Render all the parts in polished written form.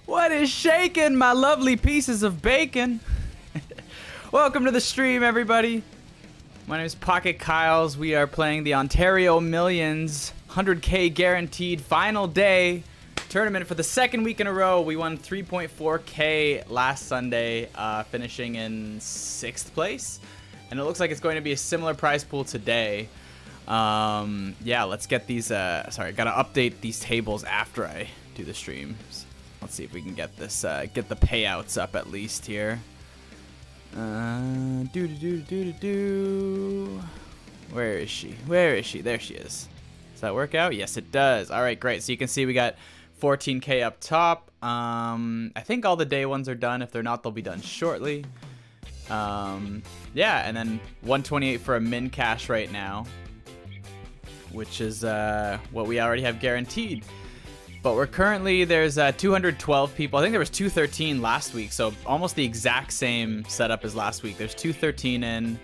What is shaking, my lovely pieces of bacon? Welcome to the stream, everybody. My name is Pocket Kyles. We are playing the Ontario Millions 100K guaranteed final day tournament for the second week in a row. We won 3.4K last Sunday, finishing in 6th place. And it looks like it's going to be a similar prize pool today. Yeah, let's get these, sorry, gotta update these tables after I do the streams. Let's see if we can get this, get the payouts up at least here. Where is she? Where is she? There she is. Does that work out? Yes, it does. All right, great. So you can see we got 14K up top. I think all the day ones are done. If they're not, they'll be done shortly. Yeah, and then 128 for a min cash right now, which is what we already have guaranteed. But we're currently, there's 212 people. I think there was 213 last week, so almost the exact same setup as last week. There's 213 in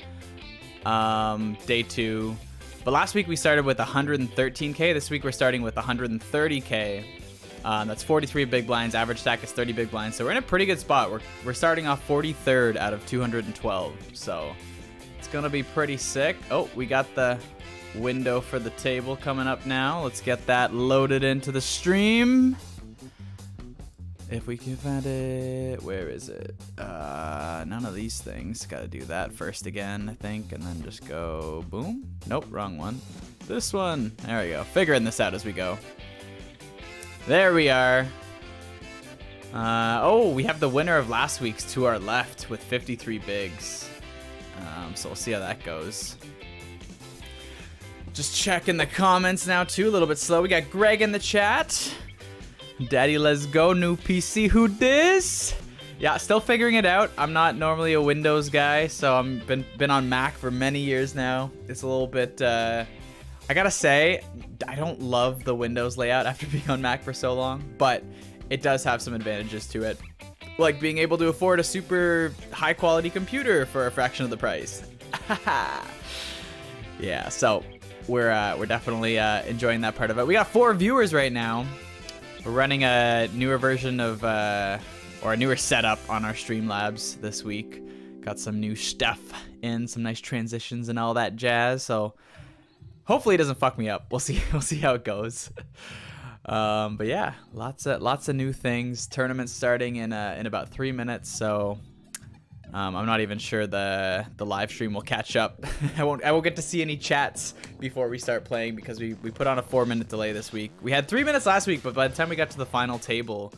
day 2. But last week we started with 113K. This week we're starting with 130K. That's 43 big blinds. Average stack is 30 big blinds. So we're in a pretty good spot. We're starting off 43rd out of 212. So it's going to be pretty sick. Oh, we got the window for the table coming up now. Let's get that loaded into the stream. If we can find it. Where is it? None of these things. Got to do that first again, I think, and then just go boom. Nope, wrong one. This one. There we go. Figuring this out as we go. There we are. Oh, we have the winner of last week's to our left with 53 bigs. So we'll see how that goes. Just checking the comments now too, a little bit slow. We got Greg in the chat. Daddy, let's go, new PC, who dis? Yeah, still figuring it out. I'm not normally a Windows guy, so I've been on Mac for many years now. It's a little bit, I gotta say, I don't love the Windows layout after being on Mac for so long, but it does have some advantages to it. Like being able to afford a super high quality computer for a fraction of the price. Yeah, so we're definitely enjoying that part of it. We got 4 viewers right now. We're running a newer version of, or a newer setup on our Streamlabs this week. Got some new stuff in, some nice transitions and all that jazz. So hopefully it doesn't fuck me up. We'll see. We'll see how it goes. But yeah, lots of new things. Tournament starting in about 3 minutes. So I'm not even sure the live stream will catch up. I won't get to see any chats before we start playing because we put on a 4-minute delay this week. We had 3 minutes last week, but by the time we got to the final table,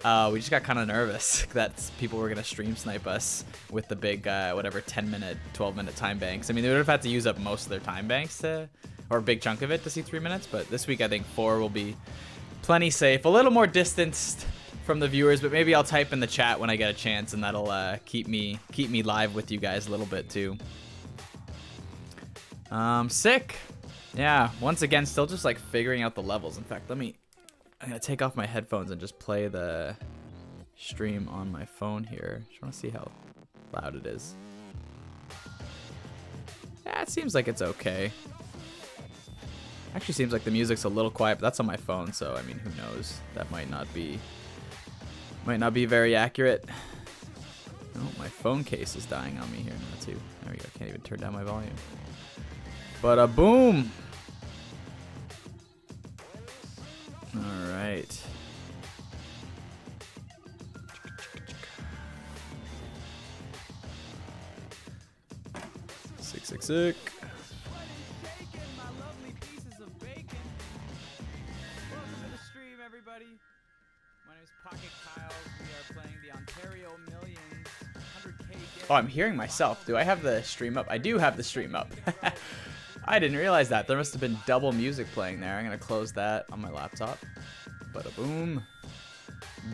we just got kind of nervous that people were gonna stream snipe us with the big whatever 10-minute, 12-minute time banks. I mean, they would have had to use up most of their time banks or a big chunk of it to see 3 minutes. But this week I think 4 will be plenty safe. A little more distanced from the viewers, but maybe I'll type in the chat when I get a chance, and that'll keep me live with you guys a little bit too. Sick. Yeah, once again, still just like figuring out the levels. In fact, I'm gonna take off my headphones and just play the stream on my phone here. Just want to see how loud it is. Yeah, it seems like it's okay. Actually seems like the music's a little quiet, but that's on my phone, so I mean, who knows? That might not be very accurate. Oh, my phone case is dying on me here now too. There we go. Can't even turn down my volume. But boom. All right. Sick. Oh, I'm hearing myself. Do I have the stream up? I do have the stream up. I didn't realize that. There must have been double music playing there. I'm going to close that on my laptop. Bada boom.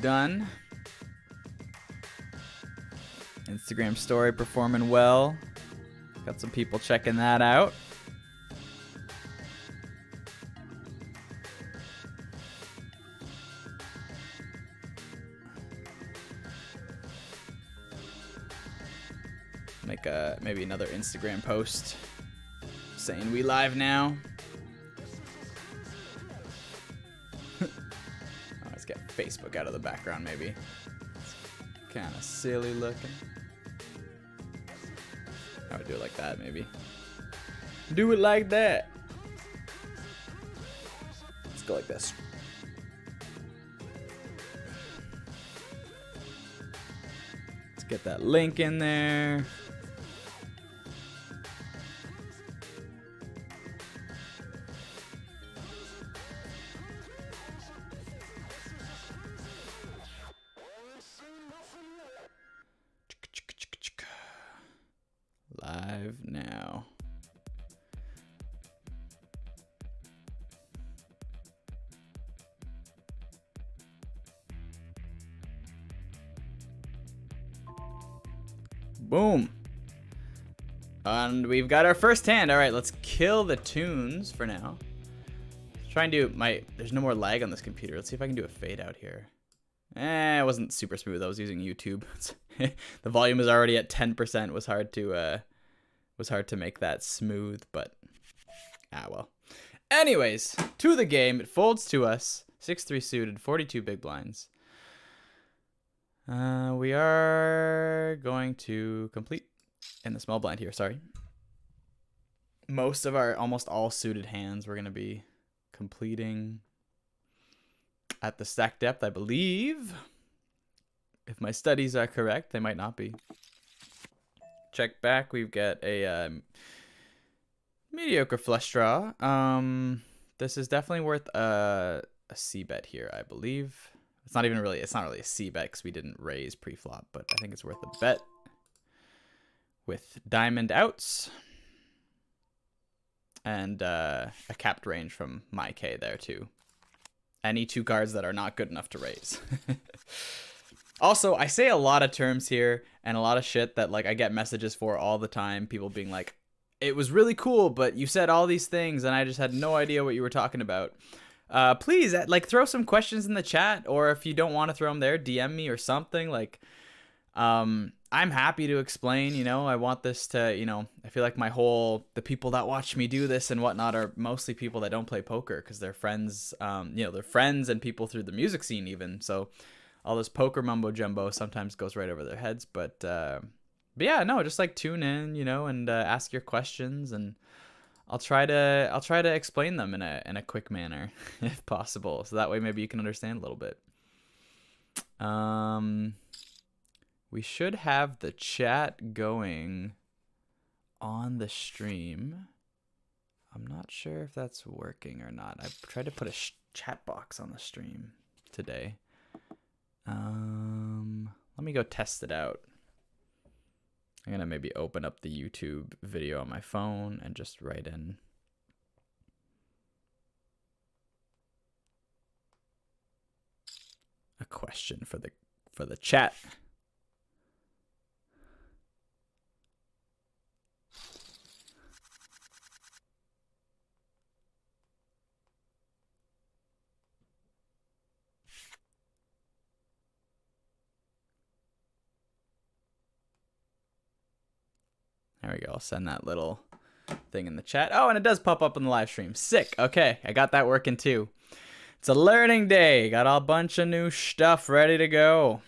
Done. Instagram story performing well. Got some people checking that out. Make maybe another Instagram post saying we live now. get Facebook out of the background, maybe. Kind of silly looking. I would do it like that, maybe. Do it like that. Let's go like this. Let's get that link in there. Live now. Boom. And we've got our first hand. All right, let's kill the tunes for now. Try and do there's no more lag on this computer. Let's see if I can do a fade out here. It wasn't super smooth. I was using YouTube. The volume is already at 10%. Was hard to make that smooth, but well. Anyways, to the game. It folds to us. 6-3 suited, 42 big blinds. We are going to complete in the small blind here. Sorry. Most of our almost all suited hands we're going to be completing at the stack depth, I believe. If my studies are correct, they might not be. Check back. We've got a mediocre flush draw. This is definitely worth a C bet here, I believe. It's not really a C bet because we didn't raise pre-flop, but I think it's worth a bet with diamond outs and a capped range from my K there too. Any two cards that are not good enough to raise. Also, I say a lot of terms here and a lot of shit that like I get messages for all the time. People being like, it was really cool, but you said all these things and I just had no idea what you were talking about. Please, like, throw some questions in the chat, or if you don't want to throw them there, DM me or something. Like, I'm happy to explain, you know. I want this to, you know, I feel like the people that watch me do this and whatnot are mostly people that don't play poker because they're friends, you know, they're friends and people through the music scene even. So all this poker mumbo jumbo sometimes goes right over their heads. But yeah, no, just like tune in, you know, and ask your questions, and I'll try to explain them in a quick manner if possible, so that way maybe you can understand a little bit. We should have the chat going on the stream. I'm not sure if that's working or not. I tried to put a chat box on the stream today. Let me go test it out. I'm gonna maybe open up the YouTube video on my phone and just write in a question for the chat. There we go. I'll send that little thing in the chat. Oh, and it does pop up in the live stream. Sick. Okay, I got that working too. It's a learning day. Got a bunch of new stuff ready to go.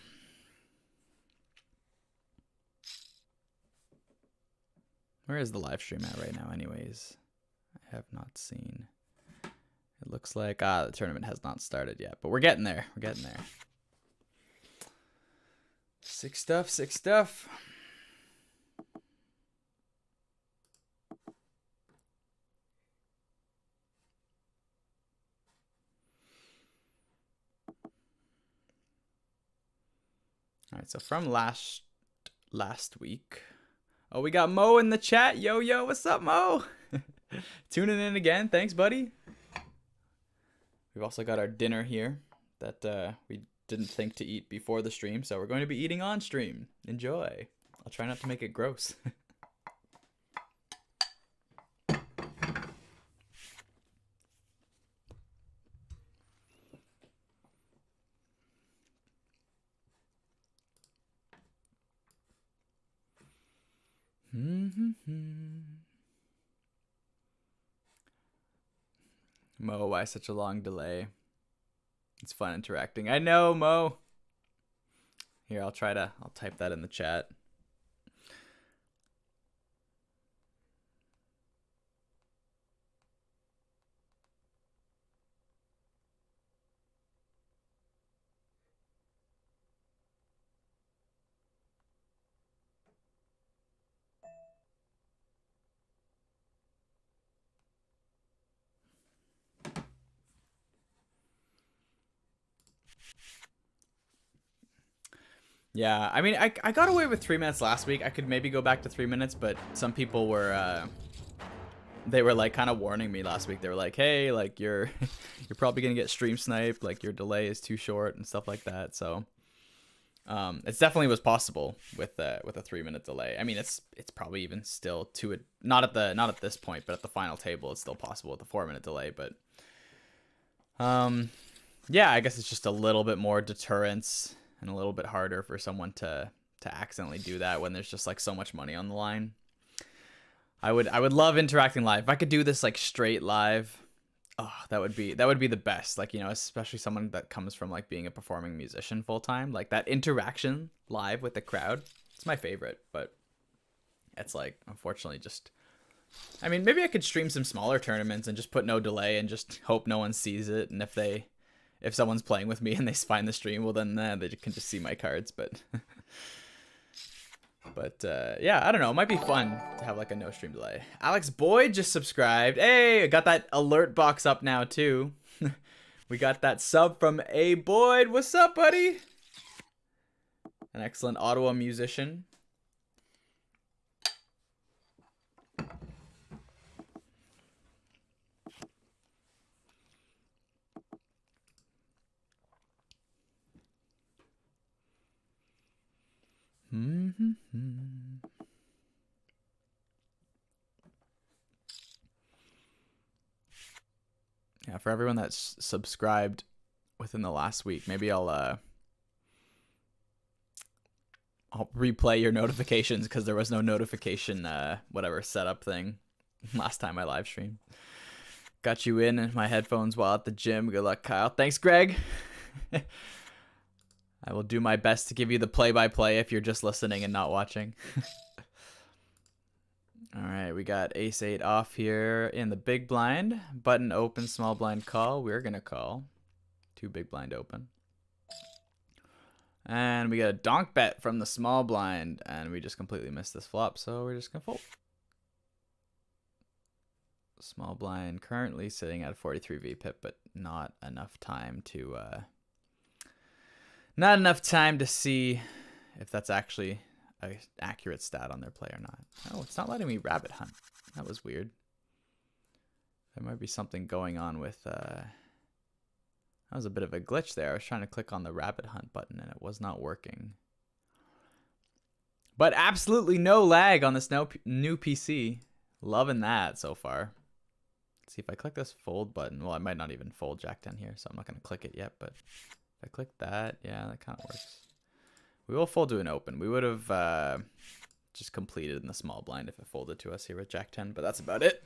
Where is the live stream at right now anyways? I have not seen. It looks like the tournament has not started yet, but we're getting there. We're getting there. Sick stuff, sick stuff. All right, so from last week. Oh, we got Mo in the chat. Yo, what's up, Mo? Tuning in again. Thanks, buddy. We've also got our dinner here that we didn't think to eat before the stream, so we're going to be eating on stream. Enjoy. I'll try not to make it gross. Mo, why such a long delay? It's fun interacting. I know, Mo. Here, I'll type that in the chat. Yeah, I mean, I got away with 3 minutes last week. I could maybe go back to 3 minutes, but some people were they were like kind of warning me last week. They were like, "Hey, like you're probably gonna get stream sniped. Like your delay is too short and stuff like that." So it's definitely was possible with a 3 minute delay. I mean, it's probably even still to it, not at this point, but at the final table, it's still possible with a 4 minute delay. But yeah, I guess it's just a little bit more deterrence and a little bit harder for someone to accidentally do that when there's just like so much money on the line. I would love interacting live. If I could do this like straight live, oh, that would be the best. Like, you know, especially someone that comes from like being a performing musician full time, like that interaction live with the crowd. It's my favorite, but it's like unfortunately just. I mean, maybe I could stream some smaller tournaments and just put no delay and just hope no one sees it. And if someone's playing with me and they find the stream, well then they can just see my cards. But yeah, I don't know. It might be fun to have like a no stream delay. Alex Boyd just subscribed. Hey, I got that alert box up now too. We got that sub from A Boyd. What's up, buddy? An excellent Ottawa musician. Yeah, for everyone that's subscribed within the last week, maybe I'll replay your notifications because there was no notification whatever setup thing last time I live streamed. Got you in my headphones while at the gym. Good luck, Kyle. Thanks, Greg. I will do my best to give you the play-by-play if you're just listening and not watching. All right, we got ace-8 off here in the big blind. Button open, small blind call. We're going to call. 2 big blind open. And we got a donk bet from the small blind. And we just completely missed this flop, so we're just going to fold. Small blind currently sitting at 43 VPIP, but not enough time to... Not enough time to see if that's actually an accurate stat on their play or not. Oh, it's not letting me rabbit hunt. That was weird. There might be something going on with... That was a bit of a glitch there. I was trying to click on the rabbit hunt button and it was not working. But absolutely no lag on this new PC. Loving that so far. Let's see if I click this fold button. Well, I might not even fold Jack 10 here, so I'm not going to click it yet, but... If I click that, yeah, that kind of works. We will fold to an open. We would have just completed in the small blind if it folded to us here with Jack 10, but that's about it.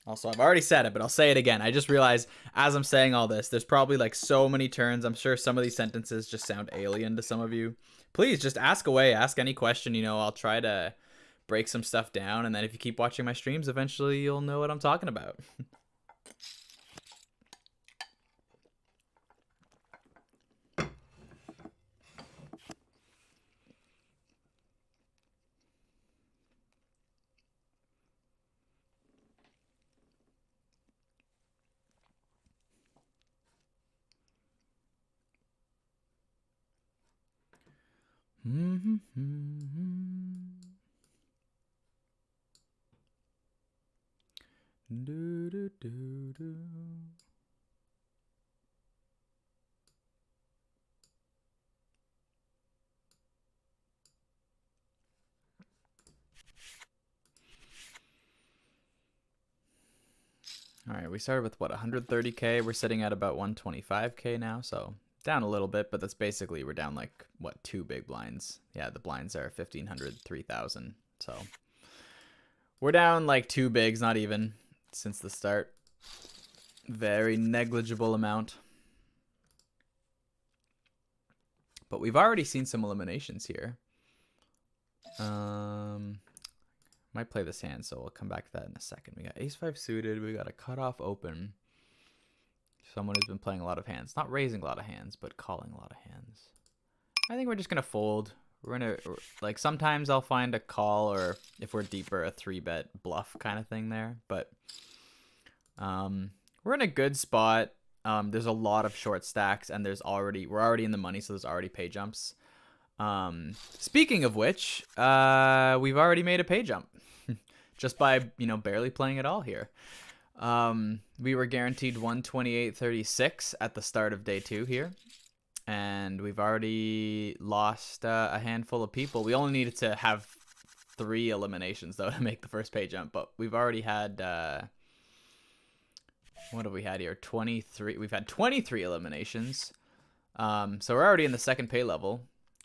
Also, I've already said it, but I'll say it again. I just realized as I'm saying all this, there's probably like so many turns. I'm sure some of these sentences just sound alien to some of you. Please just ask away. Ask any question. You know, I'll try to break some stuff down, and then if you keep watching my streams, eventually you'll know what I'm talking about. All right, we started with what, 130K? We're sitting at about 125K now, so down a little bit, but that's basically, we're down like, what, 2 big blinds. Yeah, the blinds are 1,500, 3,000, so we're down like 2 bigs, not even, since the start. Very negligible amount. But we've already seen some eliminations here. Might play this hand, so we'll come back to that in a second. We got ace-5 suited. We got a cutoff open. Someone who's been playing a lot of hands. Not raising a lot of hands, but calling a lot of hands. I think we're just going to fold. We're going to, like, sometimes I'll find a call, or if we're deeper, a 3-bet bluff kind of thing there. But we're in a good spot. There's a lot of short stacks, and we're already in the money, so there's already pay jumps. Speaking of which, we've already made a pay jump just by, barely playing at all here. We were guaranteed 128.36 at the start of day 2 here, and we've already lost a handful of people. We only needed to have 3 eliminations though to make the first pay jump, but we've already had what have we had here? 23. We've had 23 eliminations. So we're already in the second pay level.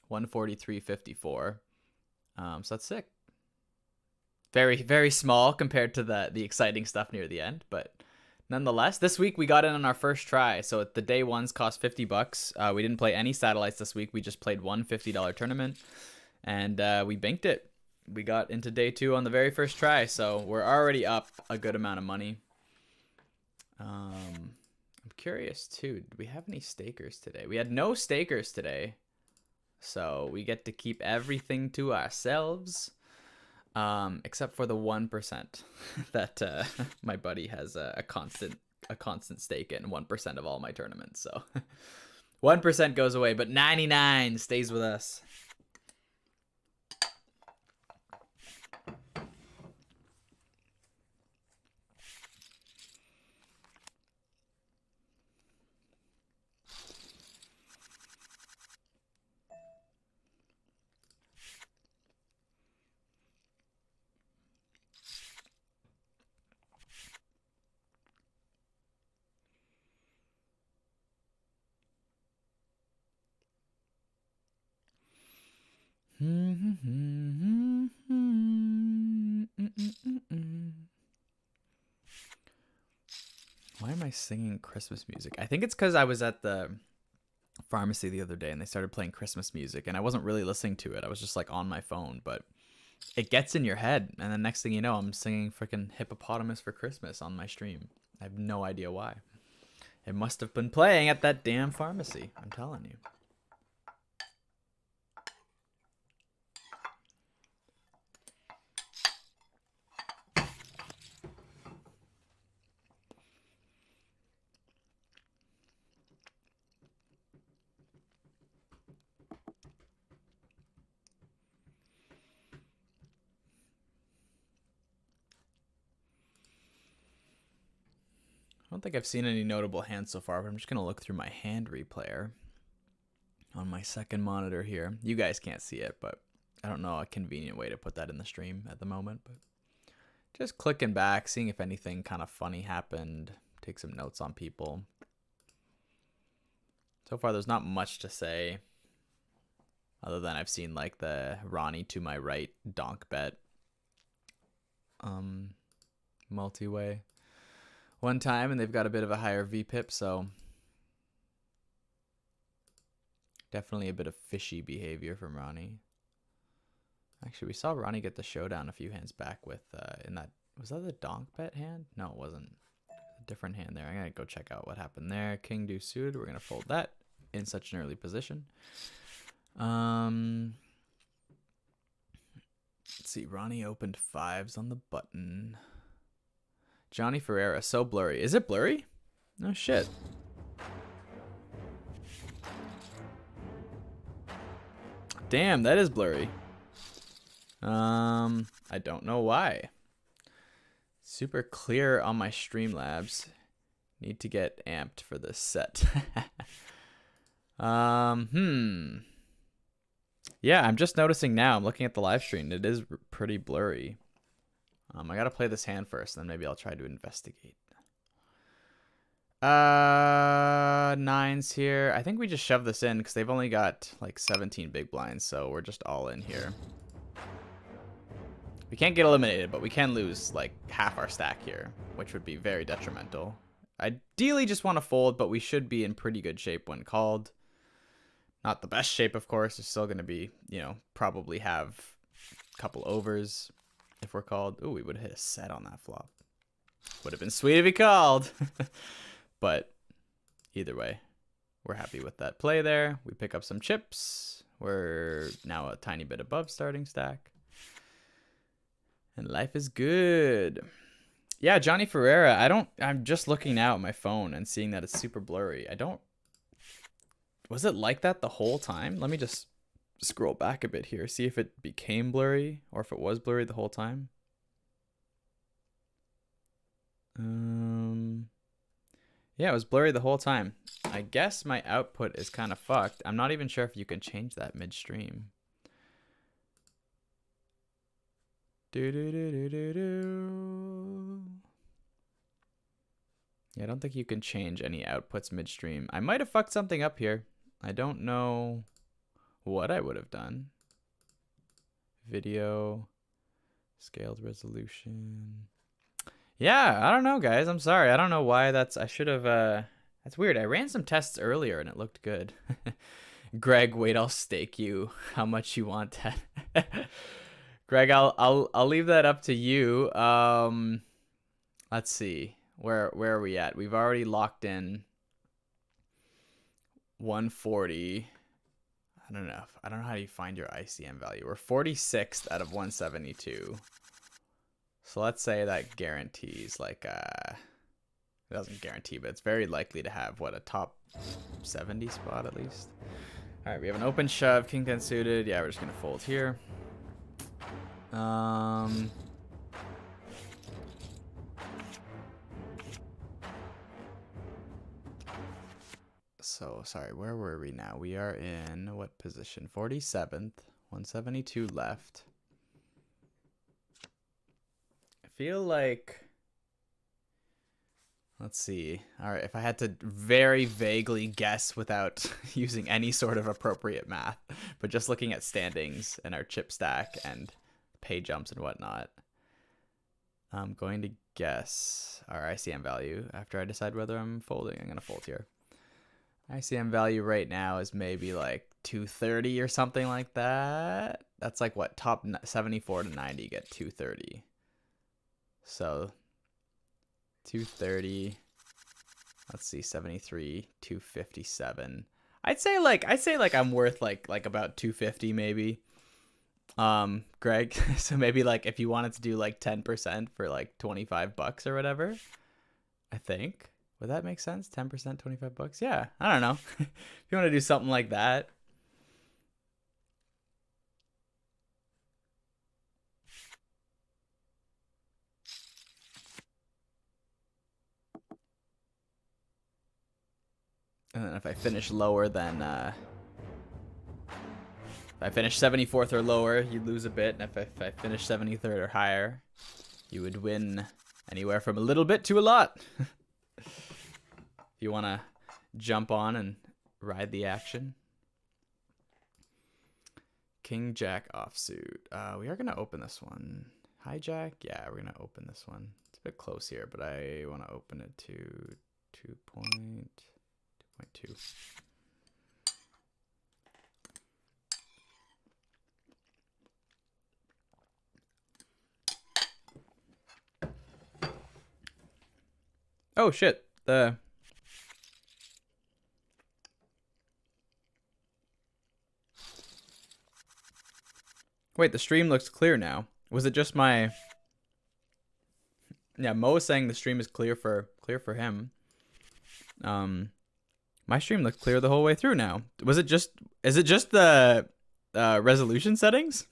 143.54. So that's sick. Very, very small compared to the exciting stuff near the end, but nonetheless, this week we got in on our first try. So the day ones cost $50. We didn't play any satellites this week. We just played one $50 tournament, and we banked it. We got into day 2 on the very first try, so we're already up a good amount of money. I'm curious too. Did we have any stakers today? We had no stakers today. So we get to keep everything to ourselves, except for the 1% that my buddy has a constant stake in, 1% of all my tournaments. So 1% goes away, but 99 stays with us. Why am I singing Christmas music? I think it's because I was at the pharmacy the other day and they started playing Christmas music and I wasn't really listening to it. I was just like on my phone, but it gets in your head, and the next thing you know, I'm singing freaking Hippopotamus for Christmas on my stream. I have no idea why. It must have been playing at that damn pharmacy, I'm telling you. I don't think I've seen any notable hands so far, but I'm just going to look through my hand replayer on my second monitor here. You guys can't see it, but I don't know a convenient way to put that in the stream at the moment. But just clicking back, seeing if anything kind of funny happened, take some notes on people. So far, there's not much to say, other than I've seen like the Ronnie to my right donk bet multi-way one time, and they've got a bit of a higher VPIP, so definitely a bit of fishy behavior from Ronnie. Actually, we saw Ronnie get the showdown a few hands back with in that, was that the donk bet hand? No, it wasn't. A different hand there. I'm gonna go check out what happened there. King deuce suited. We're gonna fold that in such an early position. Let's see. Ronnie opened 5s on the button. Johnny Ferreira, so blurry. Is it blurry? No shit. Damn, that is blurry. I don't know why. Super clear on my Streamlabs. Need to get amped for this set. Yeah, I'm just noticing now. I'm looking at the live stream. It is pretty blurry. I gotta play this hand first, then maybe I'll try to investigate. 9s here. I think we just shove this in because they've only got like 17 big blinds, so we're just all in here. We can't get eliminated, but we can lose like half our stack here, which would be very detrimental. Ideally just want to fold, but we should be in pretty good shape when called. Not the best shape, of course. It's still going to be, you know, probably have a couple overs if we're called. Ooh, we would have hit a set on that flop. Would have been sweet if he called. But either way, we're happy with that play there. We pick up some chips. We're now a tiny bit above starting stack. And life is good. Yeah, Johnny Ferreira, I'm just looking now at my phone and seeing that it's super blurry. Was it like that the whole time? Let me just scroll back a bit here, see if it became blurry or if it was blurry the whole time. Yeah, it was blurry the whole time. I guess my output is kind of fucked. I'm not even sure if you can change that midstream. Yeah, I don't think you can change any outputs midstream. I might have fucked something up here. I don't know what I would have done. Video, scaled resolution. Yeah, I don't know, guys. I'm sorry. I don't know why that's... I should have... That's weird. I ran some tests earlier and it looked good. Greg, wait, I'll stake you. How much you want that? Greg, I'll leave that up to you. Let's see. Where are we at? We've already locked in 140. I don't know how you find your ICM value. We're 46th out of 172. So let's say that guarantees like it doesn't guarantee, but it's very likely to have what, a top 70 spot at least. All right, we have an open shove, king 10 suited. Yeah, we're just gonna fold here. So sorry, where were we now? We are in what position? 47th, 172 left. I feel like, let's see. All right, if I had to very vaguely guess without using any sort of appropriate math, but just looking at standings and our chip stack and pay jumps and whatnot, I'm going to guess our ICM value after I decide whether I'm folding. I'm going to fold here. ICM value right now is maybe like 230 or something like that. That's like what, top 74 to 90 get 230. So 230, let's see, 73, 257. I'd say like I'm worth like about 250 maybe. Greg, so maybe like if you wanted to do like 10% for like $25 or whatever, I think. Would that make sense? 10%, $25? Yeah, I don't know. If you want to do something like that. And then if I finish lower than, if I finish 74th or lower, you'd lose a bit. And if I finish 73rd or higher, you would win anywhere from a little bit to a lot. If you want to jump on and ride the action. King Jack offsuit. We are going to open this one. Hijack? Yeah, we're going to open this one. It's a bit close here, but I want to open it to 2.2. Oh shit. Wait, the stream looks clear now. Was it just my... Yeah, Mo is saying the stream is clear for him. My stream looked clear the whole way through now. Is it just the resolution settings?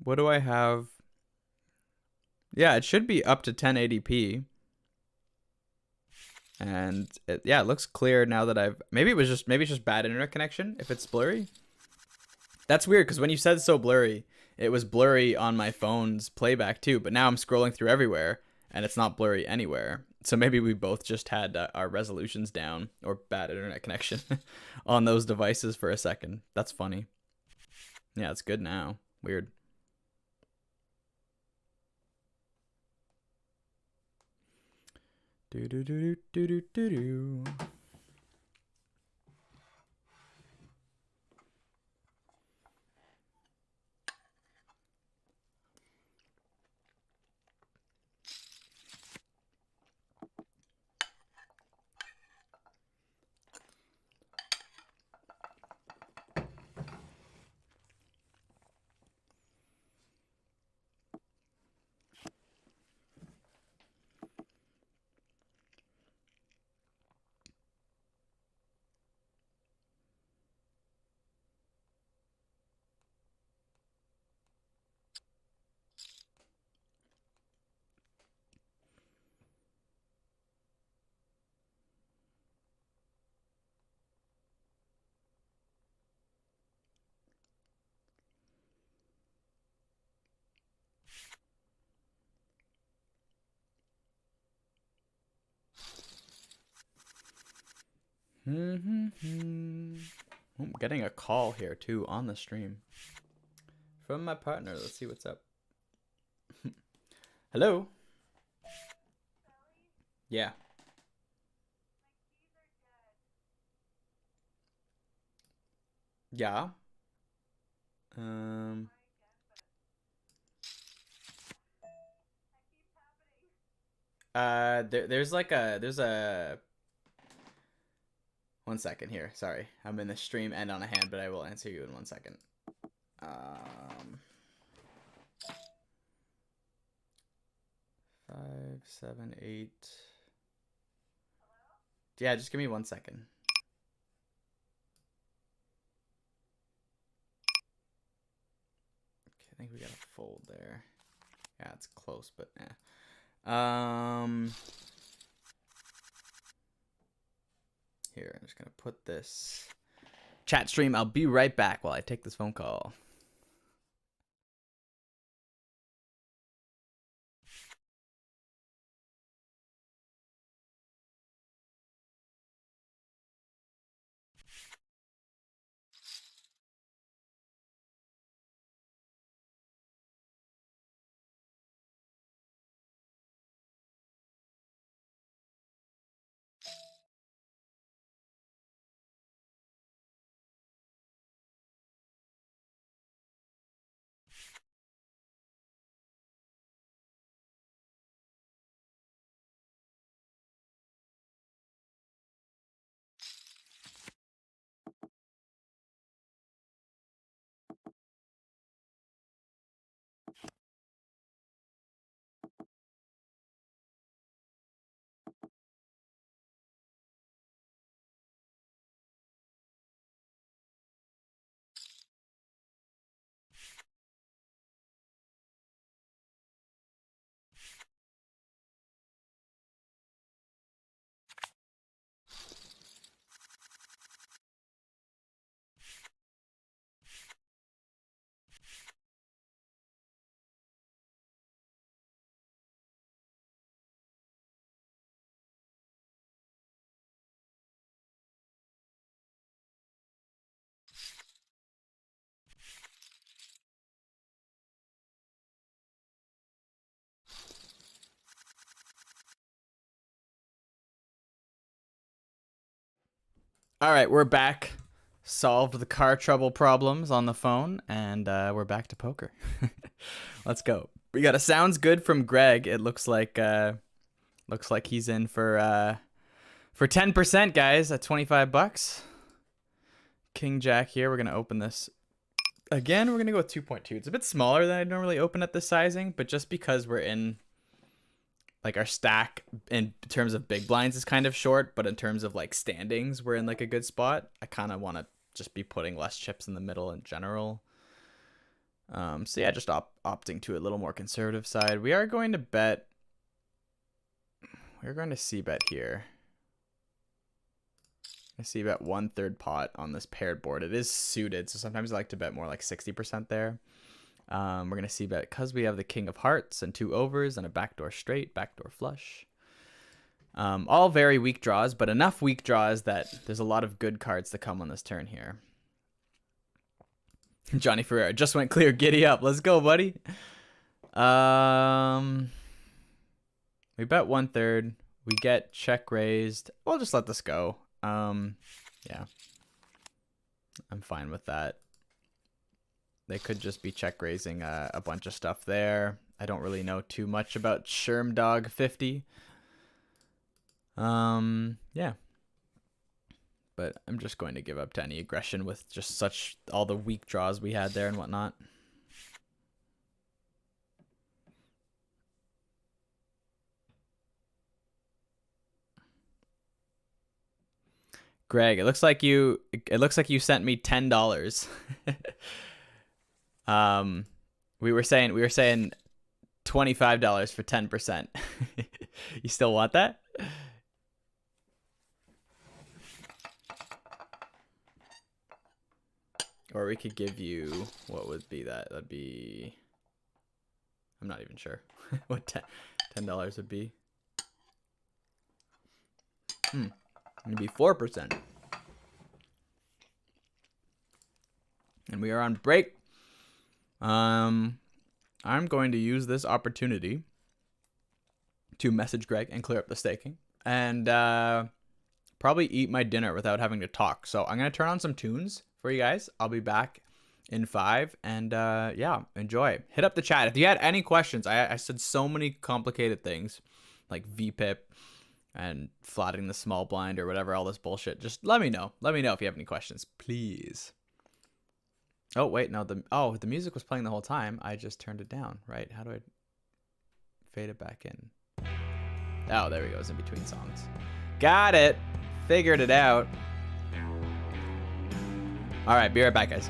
What do I have? Yeah, it should be up to 1080p. And it looks clear now that I've... Maybe it's just bad internet connection if it's blurry. That's weird, because when you said so blurry, it was blurry on my phone's playback too, but now I'm scrolling through everywhere, and it's not blurry anywhere. So maybe we both just had our resolutions down, or bad internet connection, on those devices for a second. That's funny. Yeah, it's good now. Weird. Do do do do do do do. I'm getting a call here too on the stream from my partner. Let's see what's up. Hello. Yeah. Yeah. There's a 1 second here. Sorry, I'm in the stream and on a hand, but I will answer you in 1 second. 5, 7, 8. Yeah, just give me 1 second. Okay, I think we got a fold there. Yeah, it's close, but yeah. Here, I'm just gonna put this chat stream. I'll be right back while I take this phone call. All right, we're back. Solved the car trouble problems on the phone, and we're back to poker. Let's go. We got a sounds good from Greg. It looks like he's in for 10%, guys, at $25. King Jack here. We're gonna open this again. We're gonna go with 2.2. It's a bit smaller than I normally open at this sizing, but just because we're in, like, our stack in terms of big blinds is kind of short, but in terms of like standings, we're in like a good spot. I kind of want to just be putting less chips in the middle in general. So yeah, just opting to a little more conservative side. We are going to bet. We're going to c-bet here. I see bet 1/3 pot on this paired board. It is suited, so sometimes I like to bet more like 60% there. We're going to see bet because we have the king of hearts and 2 overs and a backdoor straight, backdoor flush. All very weak draws, but enough weak draws that there's a lot of good cards to come on this turn here. Johnny Ferrer just went clear. Giddy up. Let's go, buddy. We bet 1/3. We get check raised. We'll just let this go. Yeah. I'm fine with that. They could just be check raising a bunch of stuff there. I don't really know too much about Shermdog 50. Yeah. But I'm just going to give up to any aggression with just all the weak draws we had there and whatnot. Greg, it looks like you sent me $10. We were saying $25 for 10%. You still want that? Or we could give you, what would be that? That'd be, I'm not even sure what $10 would be. It'd be 4%. And we are on break. I'm going to use this opportunity to message Greg and clear up the staking. And probably eat my dinner without having to talk. So I'm going to turn on some tunes for you guys. I'll be back in 5. And yeah, enjoy. Hit up the chat. If you had any questions, I said so many complicated things like VPIP and flattening the small blind or whatever, all this bullshit. Just let me know. Let me know if you have any questions, please. Oh, wait, no. The music was playing the whole time. I just turned it down, right? How do I fade it back in? Oh, there we go. It's in between songs. Got it. Figured it out. All right, be right back, guys.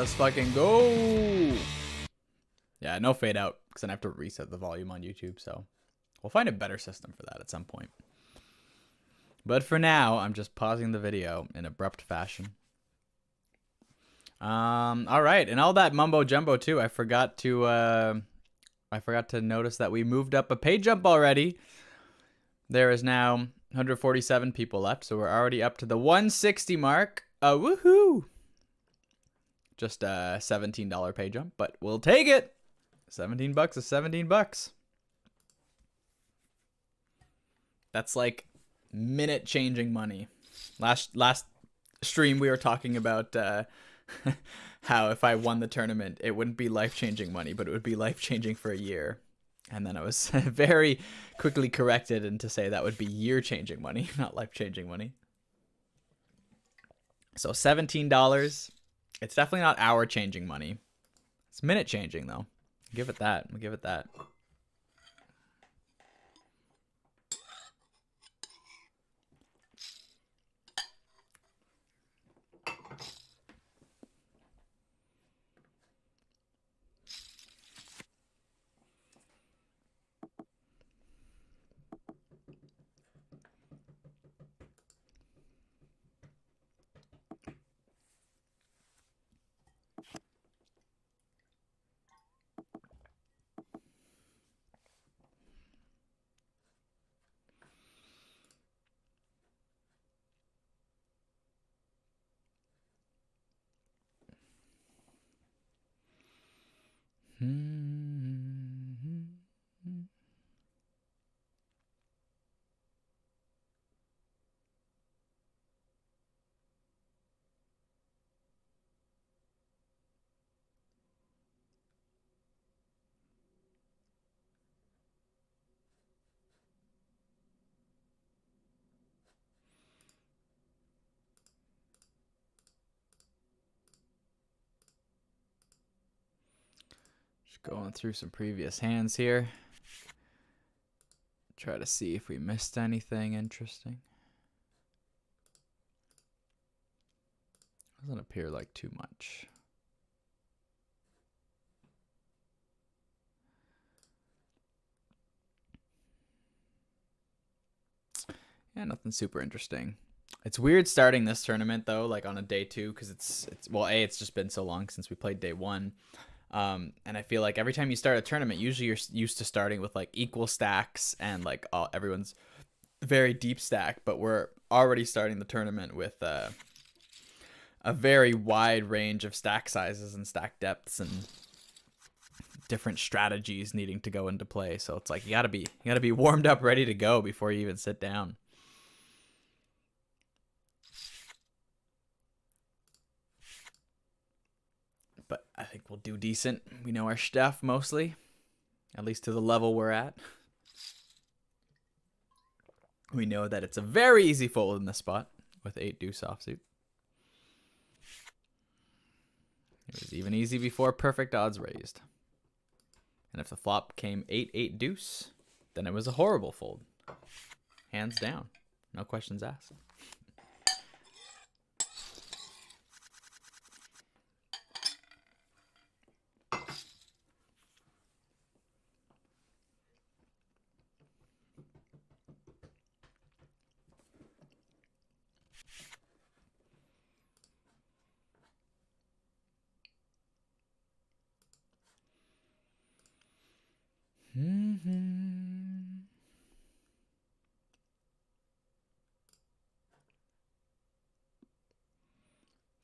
Let's fucking go. Yeah, no fade out because then I have to reset the volume on YouTube. So we'll find a better system for that at some point. But for now, I'm just pausing the video in abrupt fashion. All right, and all that mumbo jumbo too. I forgot to notice that we moved up a pay jump already. There is now 147 people left, so we're already up to the 160 mark. Woohoo! Just a $17 pay jump, but we'll take it. 17 bucks is 17 bucks. That's like minute changing money. Last stream we were talking about how if I won the tournament, it wouldn't be life-changing money, but it would be life-changing for a year. And then I was very quickly corrected into say that would be year-changing money, not life-changing money. So $17. It's definitely not hour-changing money. It's minute-changing, though. Give it that. I'll give it that. Going through some previous hands here. Try to see if we missed anything interesting. Doesn't appear like too much. Yeah, nothing super interesting. It's weird starting this tournament though, like on a day 2, because it's well, it's just been so long since we played day 1. And I feel like every time you start a tournament, usually you're used to starting with like equal stacks and like everyone's very deep stack, but we're already starting the tournament with a very wide range of stack sizes and stack depths and different strategies needing to go into play. So it's like you gotta be warmed up, ready to go before you even sit down. But I think we'll do decent. We know our stuff mostly, at least to the level we're at. We know that it's a very easy fold in this spot with 8 deuce offsuit. It was even easy before perfect odds raised. And if the flop came 8-8 deuce, then it was a horrible fold. Hands down. No questions asked.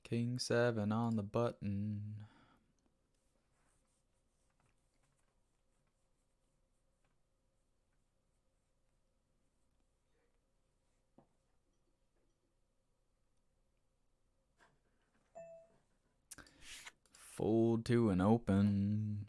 King 7 on the button. Fold to an open.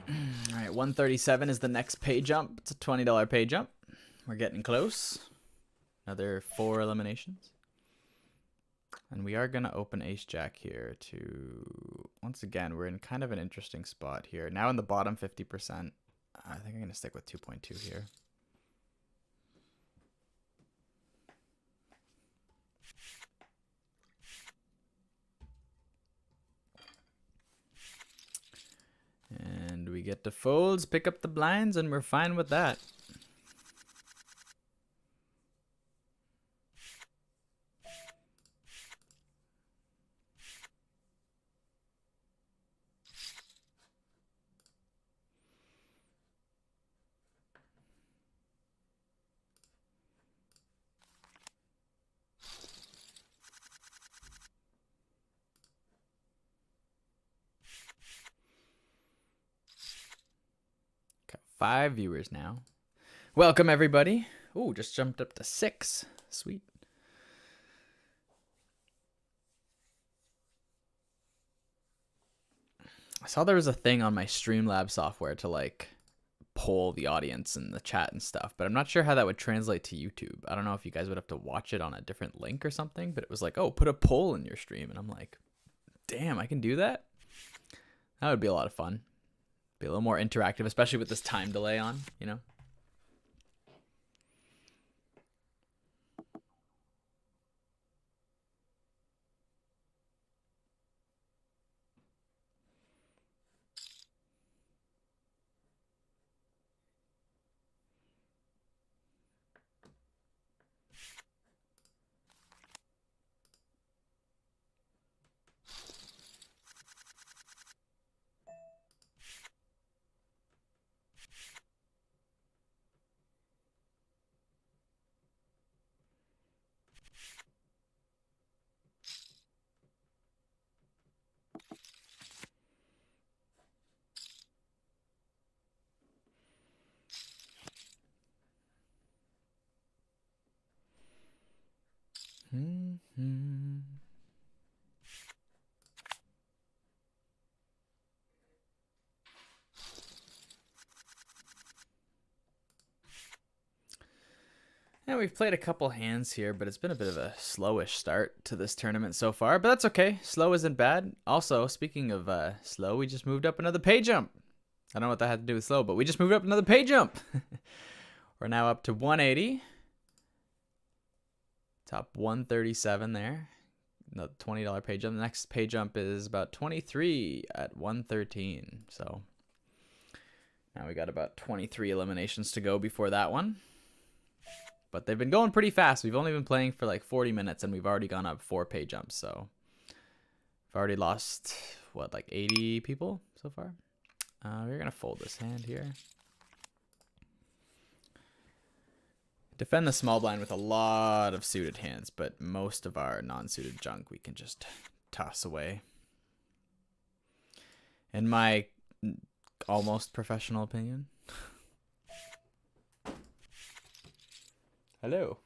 All right, 137 is the next pay jump. It's a $20 pay jump. We're getting close. Another 4 eliminations. And we are going to open ace jack here to, once again, we're in kind of an interesting spot here. Now in the bottom 50%. I think I'm going to stick with 2.2 here. And we get the folds, pick up the blinds, and we're fine with that. Got 5 viewers now. Welcome, everybody. Ooh, just jumped up to 6. Sweet. I saw there was a thing on my Streamlabs software to like poll the audience in the chat and stuff, but I'm not sure how that would translate to YouTube. I don't know if you guys would have to watch it on a different link or something, but it was like, oh, put a poll in your stream. And I'm like, damn, I can do that? That would be a lot of fun. Be a little more interactive, especially with this time delay on, you know? Mm-hmm. Yeah, we've played a couple hands here, but it's been a bit of a slowish start to this tournament so far, but that's okay. Slow isn't bad. Also, speaking of slow, we just moved up another pay jump. I don't know what that had to do with slow, but we just moved up another pay jump. We're now up to 180. Top 137 there. The $20 pay jump. The next pay jump is about 23 at 113. So now we got about 23 eliminations to go before that one. But they've been going pretty fast. We've only been playing for like 40 minutes and we've already gone up 4 pay jumps. So we've already lost, what, like 80 people so far? We're going to fold this hand here. Defend the small blind with a lot of suited hands, but most of our non-suited junk we can just toss away. In my almost professional opinion. Hello.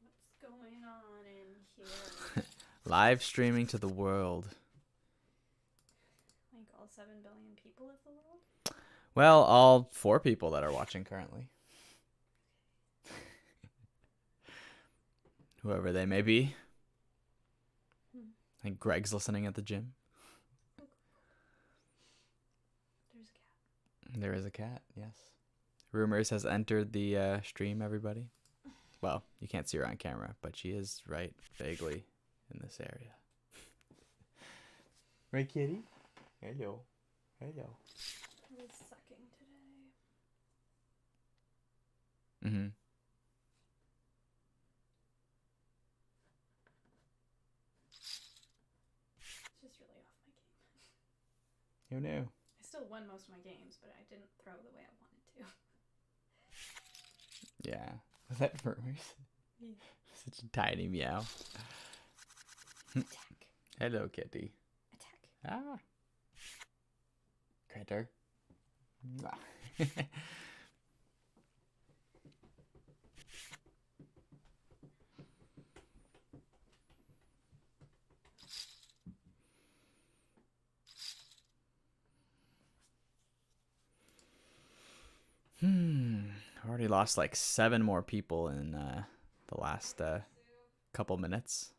What's going on in here? Live streaming to the world. Like all 7 billion people of the world? Well, all 4 people that are watching currently. Whoever they may be. I think Greg's listening at the gym. There's a cat. There is a cat, yes. Rumors has entered the stream, everybody. Well, you can't see her on camera, but she is right vaguely in this area. Right, kitty? Hello. Hello. I was sucking today. Mm-hmm. It's just really off my game. Who knew? I still won most of my games, but I didn't throw the way I wanted to. Yeah. Was that rumors? Yeah. Such a tiny meow. Attack. Hello, kitty. Attack. Ah. Critter. already lost like 7 more people in the last couple minutes.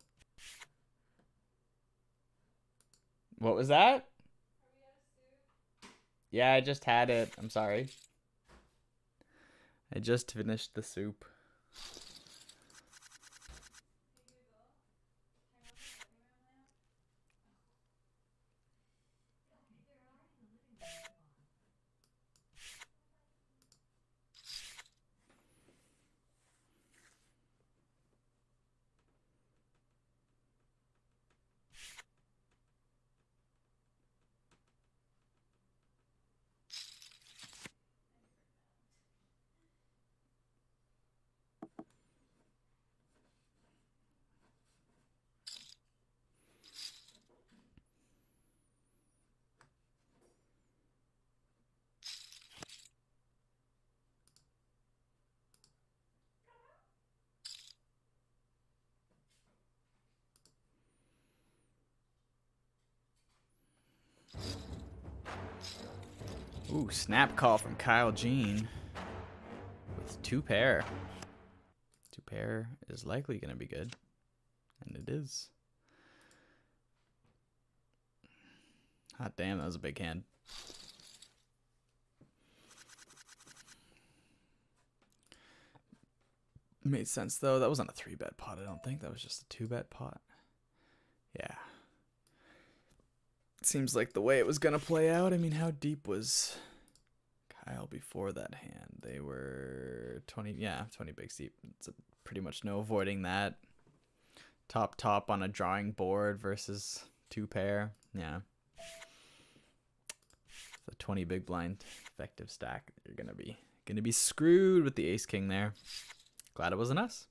What was that? Yeah, I just had it. I'm sorry. I just finished the soup. Ooh, snap call from Kyle Jean with 2 pair. 2 pair is likely going to be good. And it is. Hot damn, that was a big hand. Made sense though. That wasn't a 3-bet pot, I don't think. That was just a 2-bet pot. Yeah. Seems like the way it was going to play out. I mean, how deep was Kyle before that hand? They were 20, yeah, 20 bigs deep. It's pretty much no avoiding that. Top on a drawing board versus 2 pair. Yeah. The 20 big blind effective stack. You're gonna be screwed with the ace king there. Glad it wasn't us.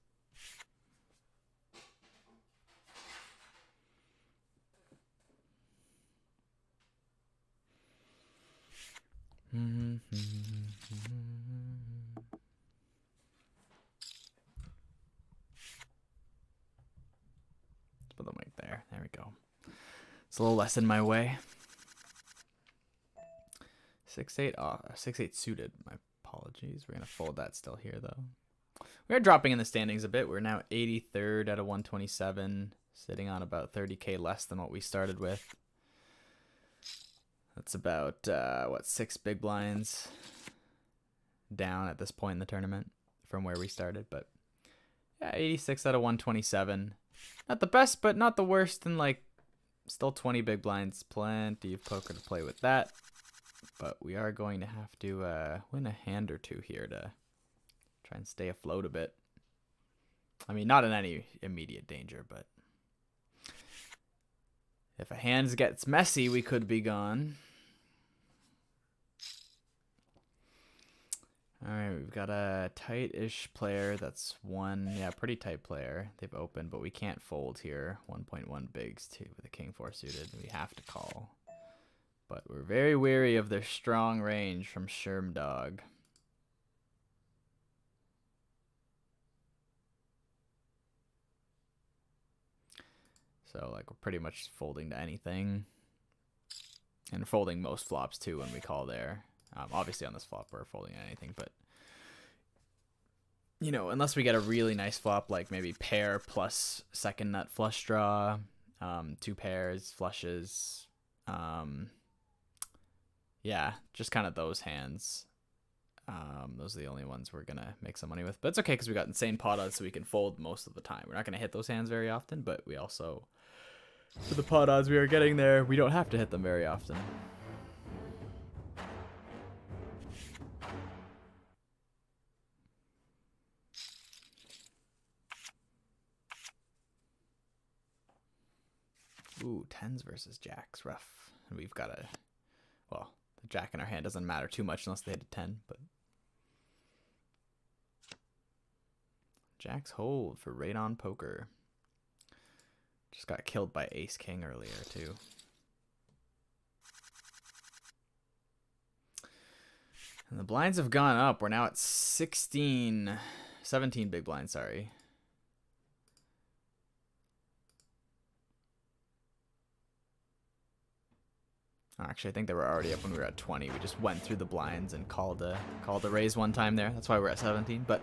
Let's put the mic there. There we go. It's a little less in my way. 6-8 off, 6-8 suited. My apologies. We're gonna fold that still here though. We're dropping in the standings a bit. We're now 83rd out of 127, sitting on about 30K less than what we started with. That's about what, 6 big blinds down at this point in the tournament from where we started. But yeah, 86 out of 127. Not the best, but not the worst. And like, still 20 big blinds. Plenty of poker to play with that. But we are going to have to win a hand or two here to try and stay afloat a bit. I mean, not in any immediate danger, but if a hand gets messy, we could be gone. All right, we've got a tight-ish player. That's one, yeah, pretty tight player. They've opened, but we can't fold here. 1.1 bigs too with a king 4 suited. We have to call. But we're very wary of their strong range from Shermdog. So, like, we're pretty much folding to anything. And folding most flops, too, when we call there. Obviously, on this flop, we're folding anything. But, you know, unless we get a really nice flop, like maybe pair plus second nut flush draw, 2 pairs, flushes. Yeah, just kind of those hands. Those are the only ones we're going to make some money with. But it's okay because we got insane pot odds, so we can fold most of the time. We're not going to hit those hands very often, but we also... For the pot odds we are getting there, we don't have to hit them very often. Ooh, 10s versus jacks, rough. And we've got a, well, the jack in our hand doesn't matter too much unless they hit a 10, but jacks hold for radon poker. Just got killed by ace king earlier too. And the blinds have gone up. We're now at 17 big blinds, sorry. Actually, I think they were already up when we were at 20. We just went through the blinds and called a raise one time there. That's why we're at 17. But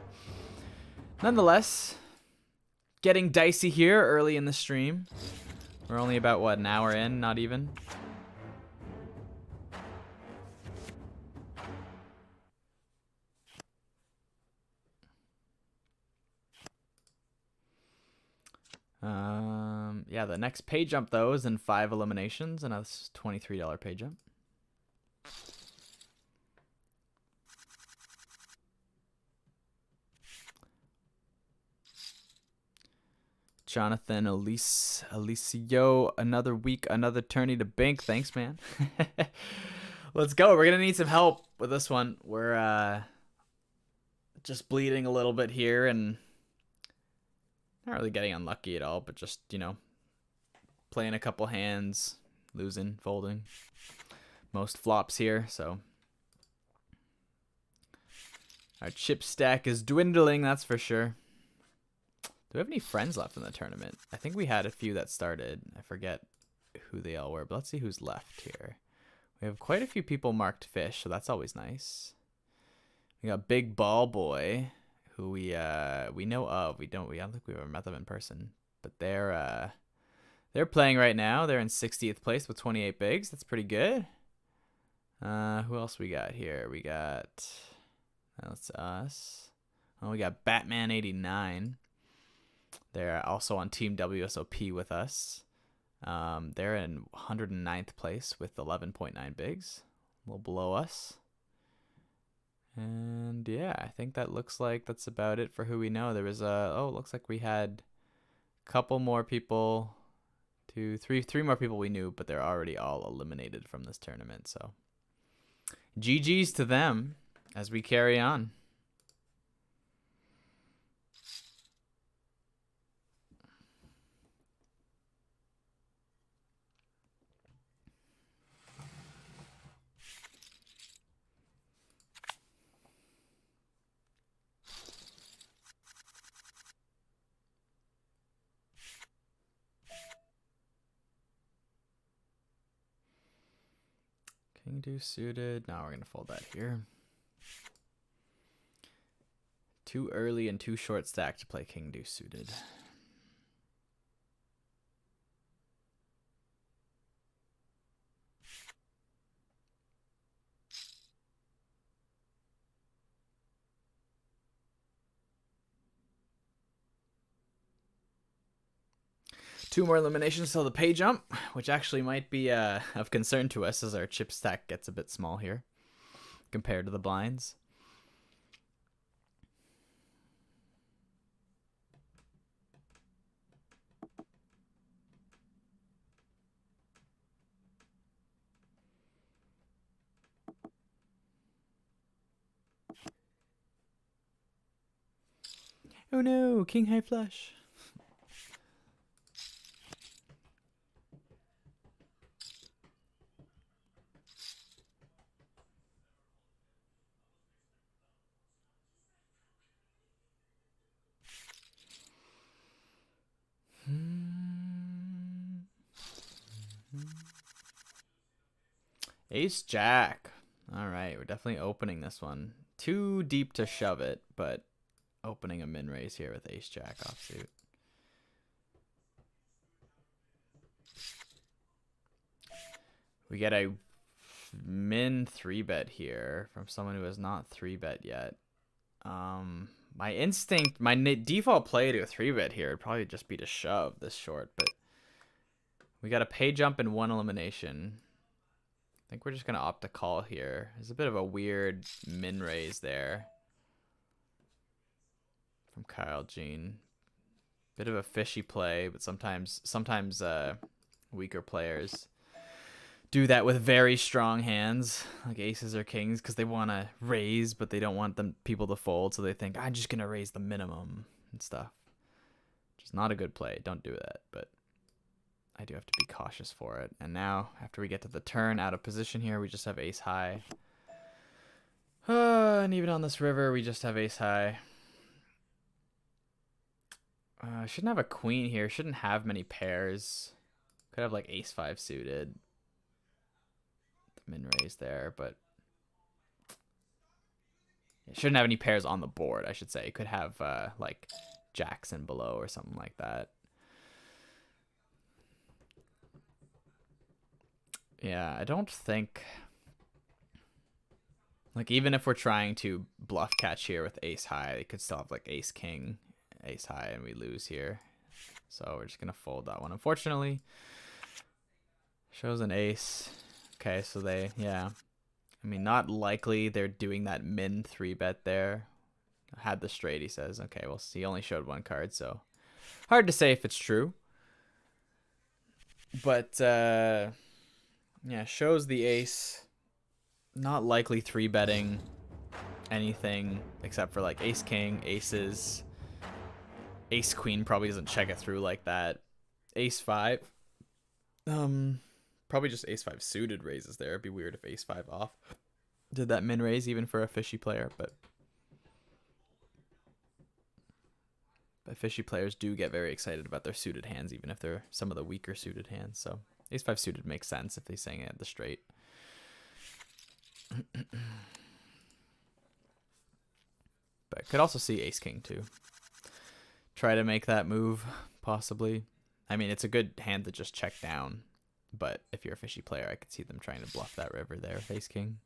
nonetheless, getting dicey here early in the stream. We're only about, what, an hour in? Not even. Yeah, the next pay jump, though, is in 5 eliminations, and that's $23 pay jump. Jonathan, Alicio, another week, another tourney to bank. Thanks, man. Let's go. We're going to need some help with this one. We're just bleeding a little bit here and not really getting unlucky at all, but just, you know, playing a couple hands, losing, folding. Most flops here, so. Our chip stack is dwindling, that's for sure. Do we have any friends left in the tournament? I think we had a few that started. I forget who they all were, but let's see who's left here. We have quite a few people marked fish, so that's always nice. We got Big Ball Boy, who we know of. I don't think we've ever met them in person, but they're playing right now. They're in 60th place with 28 bigs. That's pretty good. Who else we got here? We got that's us. Oh, we got Batman 89. They're also on Team WSOP with us. They're in 109th place with 11.9 bigs, a little below us. And yeah, I think that looks like that's about it for who we know. There was it looks like we had a couple more people, three more people we knew, but they're already all eliminated from this tournament. So GG's to them as we carry on. King deuce suited. Now we're going to fold that here. Too early and too short stack to play king deuce suited. Two more eliminations till the pay jump, which actually might be of concern to us as our chip stack gets a bit small here compared to the blinds. Oh no, king high flush. Ace Jack. All right, we're definitely opening this one. Too deep to shove it, but opening a min raise here with Ace Jack offsuit. We get a min 3-bet here from someone who has not 3-bet yet. My instinct, my default play to a 3-bet here would probably just be to shove this short, but we got a pay jump and 1 elimination. I think we're just going to opt to call here. There's a bit of a weird min raise there from Kyle Jean. Bit of a fishy play, but sometimes weaker players do that with very strong hands, like aces or kings, because they want to raise, but they don't want them people to fold, so they think, I'm just going to raise the minimum and stuff. Which is not a good play. Don't do that, but I do have to be cautious for it. And now, after we get to the turn, out of position here, we just have ace high. And even on this river, we just have ace high. Shouldn't have a queen here. Shouldn't have many pairs. Could have like ace 5 suited. min raise there, but it shouldn't have any pairs on the board, I should say. It could have like jacks and below or something like that. Yeah, I don't think, like, even if we're trying to bluff catch here with ace high, it could still have like ace king, ace high, and we lose here. So we're just gonna fold that one, unfortunately. Shows an ace. Okay, so they, yeah. I mean, not likely they're doing that min 3-bet there. Had the straight, he says. Okay, well, he only showed one card, so hard to say if it's true. But, yeah, shows the ace. Not likely 3-betting anything except for, like, ace-king, aces. Ace-queen probably doesn't check it through like that. Ace-5. Probably just ace-5 suited raises there. It'd be weird if ace-5 off did that min raise even for a fishy player, but fishy players do get very excited about their suited hands, even if they're some of the weaker suited hands. So ace-5 suited makes sense if they sang it at the straight. But could also see ace-king too. Try to make that move, possibly. I mean, it's a good hand to just check down. But if you're a fishy player, I could see them trying to bluff that river there with ace-king.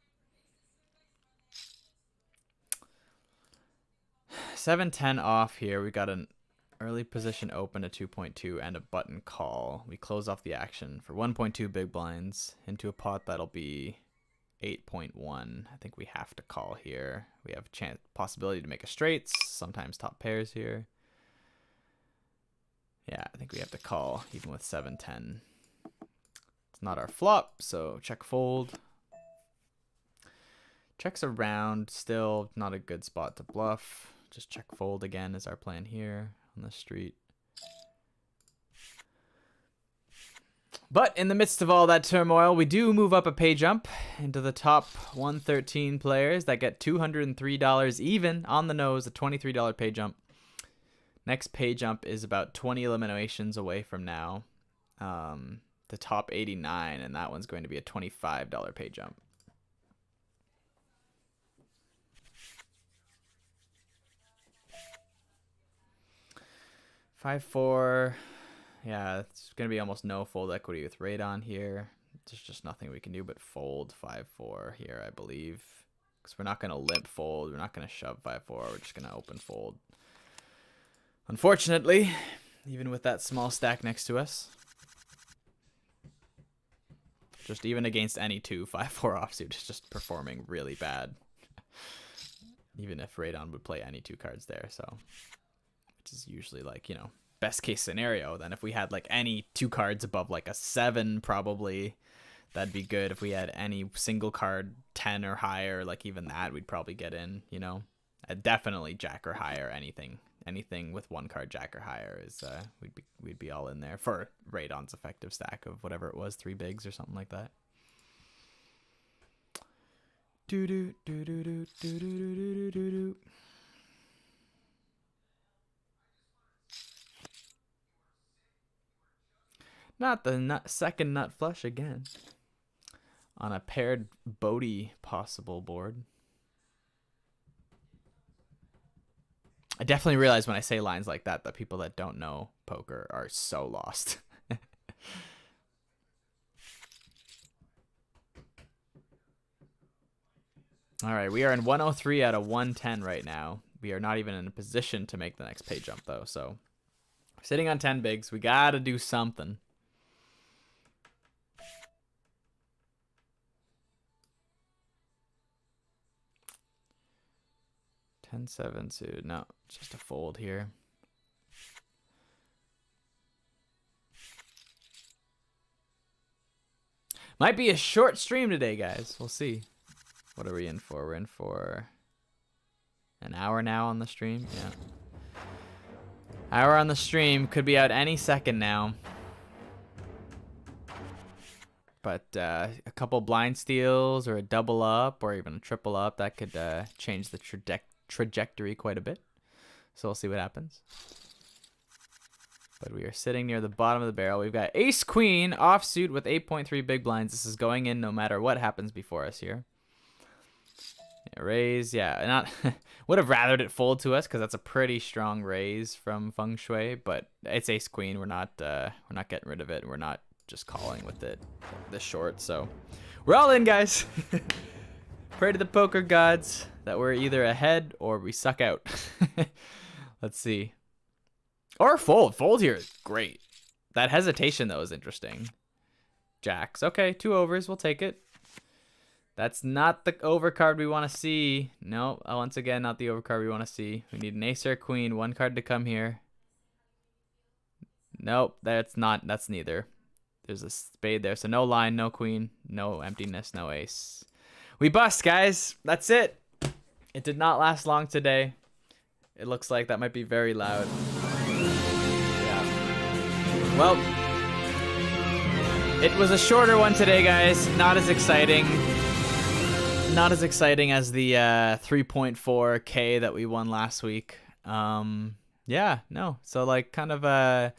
7-10 off here. We got an early position open at 2.2 and a button call. We close off the action for 1.2 big blinds into a pot that'll be 8.1. I think we have to call here. We have a possibility to make a straights, sometimes top pairs here. Yeah, I think we have to call even with 7-10. Not our flop, so check fold. Checks around, still not a good spot to bluff. Just check fold again is our plan here on the street. But in the midst of all that turmoil, we do move up a pay jump into the top 113 players that get $203 even on the nose, a $23 pay jump. Next pay jump is about 20 eliminations away from now. The top 89, and that one's going to be a $25 pay jump. Five, 4. Yeah, it's going to be almost no fold equity with radon here. There's just nothing we can do but fold 5-4 here, I believe. Because we're not going to limp fold. We're not going to shove 5-4. We're just going to open fold. Unfortunately, even with that small stack next to us. Just even against any 2, 5-4 offsuit is just performing really bad. Even if radon would play any 2 cards there, so. Which is usually like, you know, best case scenario. Then if we had like any 2 cards above like a 7 probably, that'd be good. If we had any single card 10 or higher, like even that we'd probably get in, you know. Definitely jack or higher, anything. Anything with 1 card jack or higher is we'd be all in there for radon's effective stack of whatever it was, 3 bigs or something like that. Do do do do do do do do do do. Not the second nut flush again on a paired Bodie possible board. I definitely realize when I say lines like that that people that don't know poker are so lost. All right, we are in 103 out of 110 right now. We are not even in a position to make the next pay jump though, so we're sitting on 10 bigs. We gotta do something. $10-7 suited. No, just a fold here. Might be a short stream today, guys. We'll see. What are we in for? We're in for an hour now on the stream. Yeah. Hour on the stream. Could be out any second now. But a couple blind steals or a double up or even a triple up, that could change the trajectory quite a bit. So we'll see what happens. But we are sitting near the bottom of the barrel. We've got ace queen offsuit with 8.3 big blinds. This is going in no matter what happens before us here. Yeah, raise, yeah, not would have rathered it fold to us because that's a pretty strong raise from feng shui. But it's ace queen. We're not getting rid of it. We're not just calling with it this short. So we're all in, guys. Pray to the poker gods that we're either ahead or we suck out. Let's see. Or fold. Fold here is great. That hesitation, though, is interesting. Jacks. Okay, 2 overs. We'll take it. That's not the overcard we want to see. No, once again, not the overcard we want to see. We need an ace or queen. 1 card to come here. Nope, that's not. That's neither. There's a spade there. So no line, no queen, no emptiness, no ace. We bust, guys. That's it. It did not last long today. It looks like that might be very loud. Yeah. Well, it was a shorter one today, guys. Not as exciting. Not as exciting as the 3.4K that we won last week. Yeah, no. So like kind of yeah,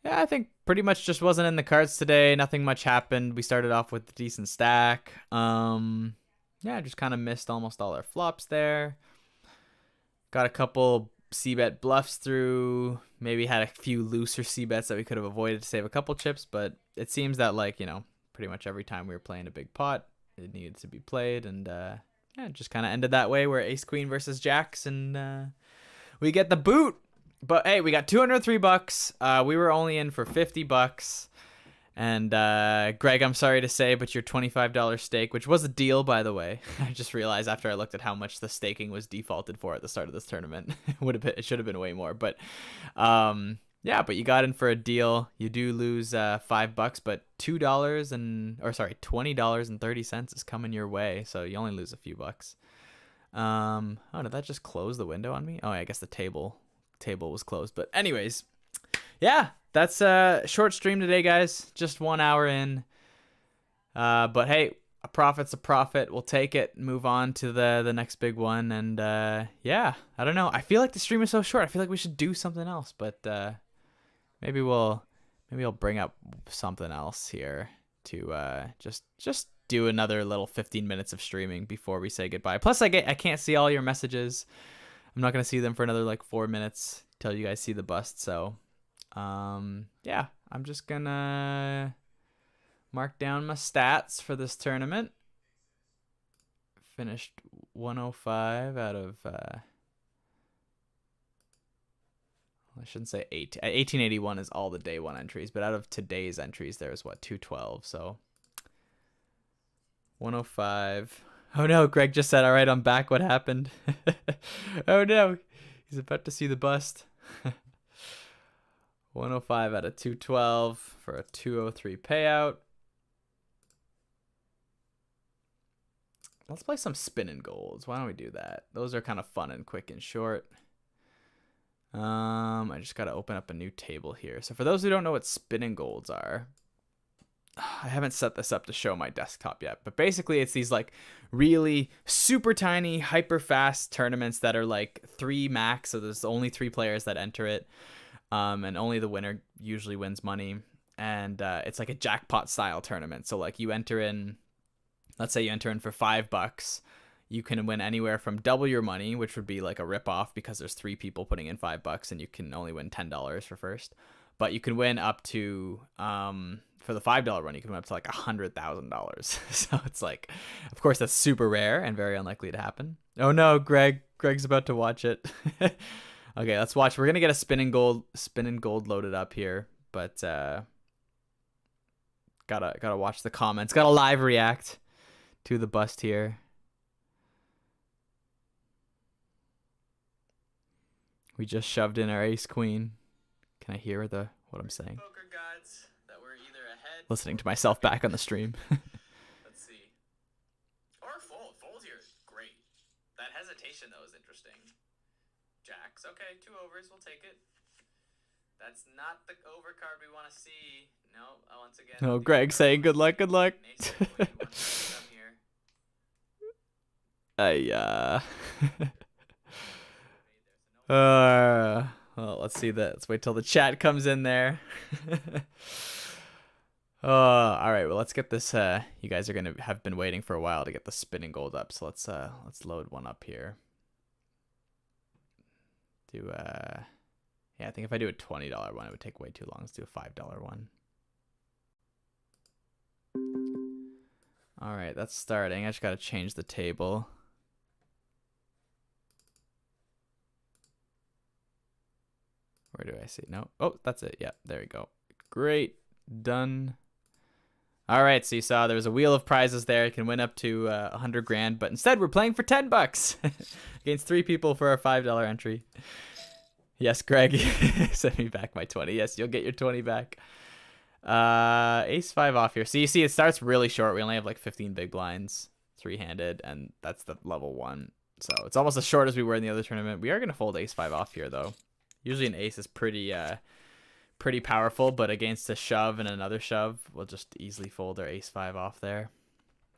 I think pretty much just wasn't in the cards today. Nothing much happened. We started off with a decent stack. Yeah, just kind of missed almost all our flops there. Got a couple c-bet bluffs through. Maybe had a few looser c-bets that we could have avoided to save a couple chips, but it seems that like, you know, pretty much every time we were playing a big pot, it needed to be played, and yeah, it just kind of ended that way. We're ace queen versus jacks, and we get the boot. But hey, we got 203 bucks. We were only in for 50 bucks. And Greg, I'm sorry to say, but your $25 stake, which was a deal, by the way. I just realized after I looked at how much the staking was defaulted for at the start of this tournament. It should have been way more, but yeah, but you got in for a deal. You do lose $5, but $20.30 is coming your way, so you only lose a few bucks. Oh, did that just close the window on me? Oh, I guess the table was closed. But anyways, yeah, that's a short stream today, guys. Just 1 hour in. But hey, a profit's a profit. We'll take it. Move on to the next big one. And yeah, I don't know. I feel like the stream is so short. I feel like we should do something else. But maybe I'll bring up something else here to just do another little 15 minutes of streaming before we say goodbye. Plus, I can't see all your messages. I'm not gonna see them for another like 4 minutes till you guys see the bust. So yeah, I'm just gonna mark down my stats for this tournament. Finished 105 out of I shouldn't say 1881 is all the day one entries, but out of today's entries there's what, 212. So 105. Oh no, Greg just said, all right, I'm back. What happened? Oh no, he's about to see the bust. 105 out of 212 for a 203 payout. Let's play some spinning golds. Why don't we do that? Those are kind of fun and quick and short. I just got to open up a new table here. So for those who don't know what spinning golds are, I haven't set this up to show my desktop yet, but basically it's these like really super tiny, hyper fast tournaments that are like 3 max. So there's only 3 players that enter it. And only the winner usually wins money. And it's like a jackpot style tournament. So like you enter in, let's say you enter in for $5. You can win anywhere from double your money, which would be like a rip off because there's 3 people putting in $5 and you can only win $10 for first. But you can win up to, for the $5 one, you can win up to like $100,000. So it's like, of course, that's super rare and very unlikely to happen. Oh no, Greg's about to watch it. Okay, let's watch. We're gonna get a spinning gold loaded up here, but gotta watch the comments. Gotta live react to the bust here. We just shoved in our ace queen. Can I hear what I'm saying? Poker gods that we're either ahead. Listening to myself back on the stream. Let's see. Or fold. Fold here is great. That hesitation though is interesting. Jacks. Okay, 2 overs. We'll take it. That's not the overcard we want to see. No, once again. Oh, Greg saying good luck, good luck. Well, let's see that. Let's wait till the chat comes in there. All right. Well, let's get this. You guys are gonna have been waiting for a while to get the spinning gold up. So let's load one up here. Yeah, I think if I do a $20 one, it would take way too long. Let's do a $5 one. All right, that's starting. I just gotta change the table. Where do I see? No. Oh, that's it. Yeah, there we go. Great. Done. All right, so you saw there was a wheel of prizes there. You can win up to 100 grand, but instead we're playing for 10 bucks against 3 people for our $5 entry. Yes, Greg, send me back my 20. Yes, you'll get your 20 back. Ace 5 off here. So you see it starts really short. We only have like 15 big blinds, 3-handed, and that's the level 1. So it's almost as short as we were in the other tournament. We are going to fold ace 5 off here, though. Usually an ace is pretty powerful, but against a shove and another shove, we'll just easily fold our ace 5 off there.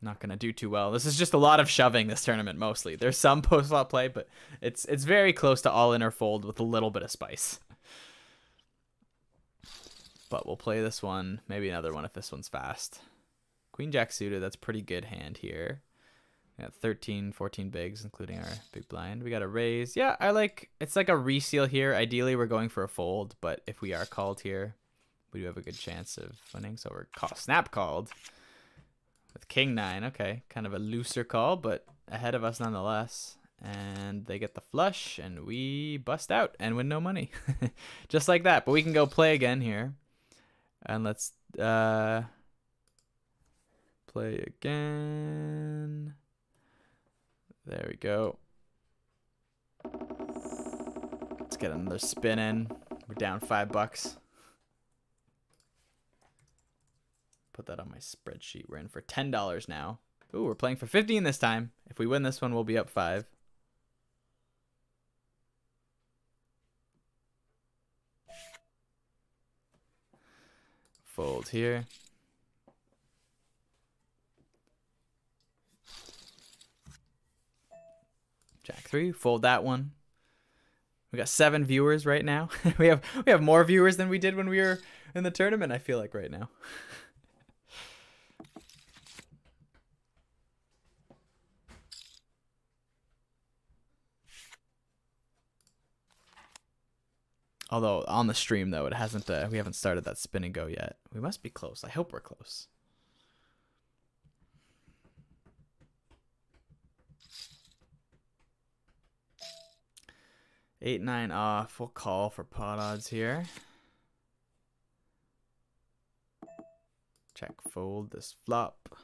Not gonna do too well. This is just a lot of shoving this tournament mostly. There's some post-flop play, but it's very close to all in or fold with a little bit of spice. But we'll play this one, maybe another one if this one's fast. Queen Jack suited, that's a pretty good hand here. We got 13, 14 bigs, including our big blind. We got a raise. Yeah, it's like a reseal here. Ideally, we're going for a fold, but if we are called here, we do have a good chance of winning. So we're snap called with king 9. Okay, kind of a looser call, but ahead of us nonetheless. And they get the flush, and we bust out and win no money. Just like that. But we can go play again here. And let's play again. There we go. Let's get another spin in. We're down $5. Put that on my spreadsheet. We're in for $10 now. Ooh, we're playing for 15 this time. If we win this one, we'll be up 5. Fold here. Jack 3, fold that one. We got 7 viewers right now. we have more viewers than we did when we were in the tournament, I feel like right now. Although on the stream though, it hasn't we haven't started that spin and go yet. We must be close. I hope we're close. Eight, 9 off. We'll call for pot odds here. Check fold this flop.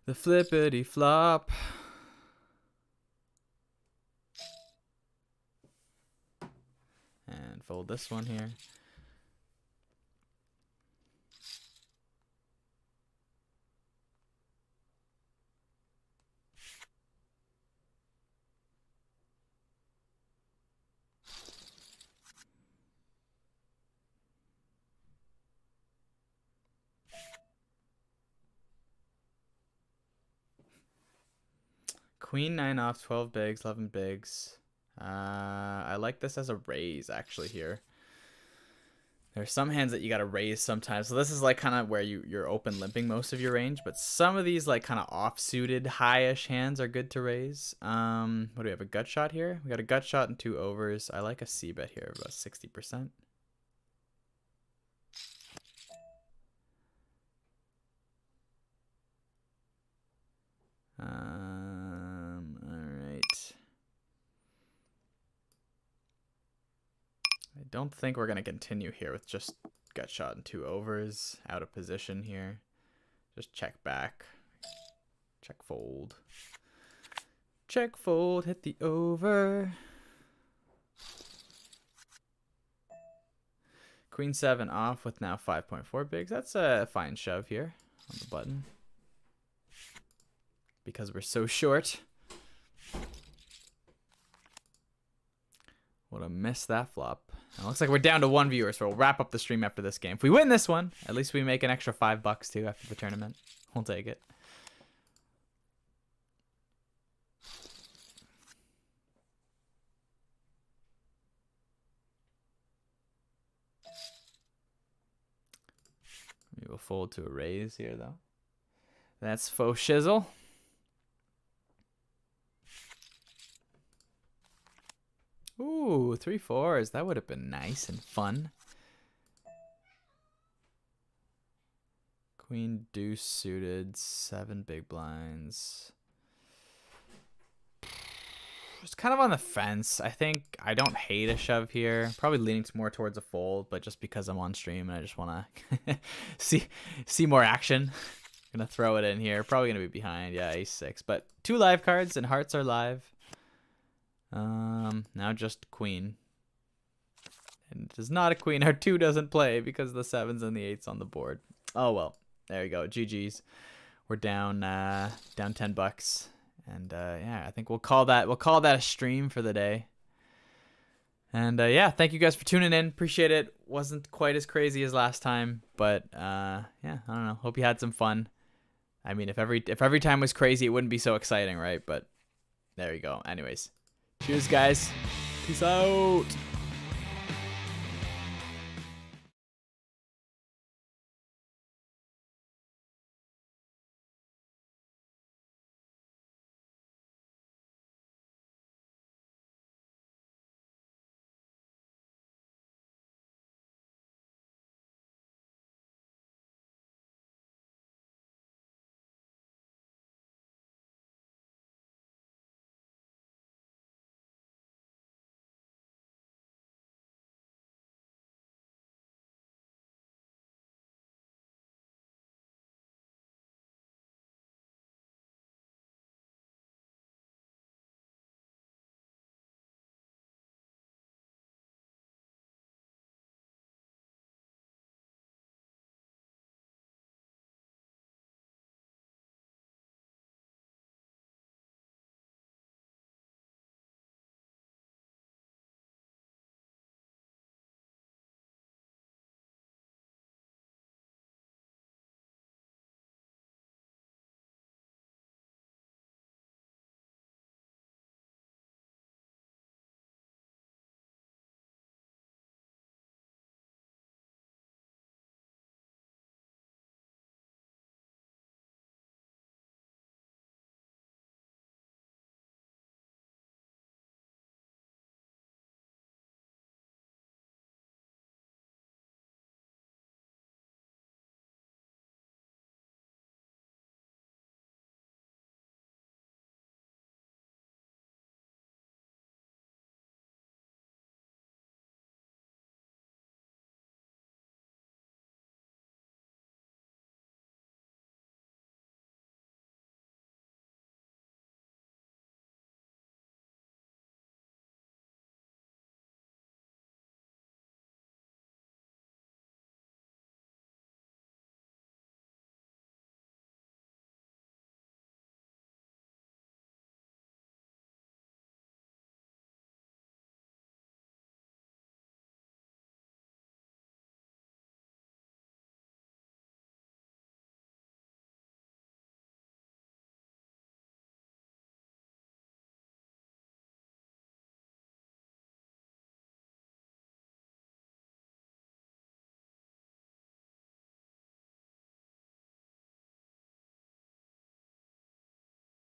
The flippity flop. And fold this one here. Queen 9 off, 12 bigs, 11 bigs. I like this as a raise actually here. There's some hands that you gotta raise sometimes. So this is like kind of where you're open limping most of your range, but some of these like kind of off-suited high-ish hands are good to raise. What do we have, a gut shot here? We got a gut shot and 2 overs. I like a c-bet here, about 60%. Alright. I don't think we're going to continue here with just gut shot and 2 overs. Out of position here. Just check back. Check fold. Check fold, hit the over. Queen 7 off with now 5.4 bigs. That's a fine shove here on the button. Because we're so short. Would have missed that flop. It looks like we're down to 1 viewer, so we'll wrap up the stream after this game. If we win this one, at least we make an extra $5 too after the tournament. We'll take it. We'll fold to a raise here, though. That's faux shizzle. Ooh, 3 4s. That would have been nice and fun. Queen deuce suited, 7 big blinds. It's kind of on the fence. I think I don't hate a shove here. Probably leaning more towards a fold, but just because I'm on stream and I just want to see more action. Gonna throw it in here. Probably gonna be behind. Yeah, ace 6. But 2 live cards and hearts are live. Now just queen. And it is not a queen. Our 2 doesn't play because the 7s and the 8s on the board. Oh well. There you go. GG's. We're down down $10. And yeah, I think we'll call that a stream for the day. And yeah, thank you guys for tuning in. Appreciate it. Wasn't quite as crazy as last time, but yeah, I don't know. Hope you had some fun. I mean, if every time was crazy, it wouldn't be so exciting, right? But there you go. Anyways, cheers, guys. Peace out.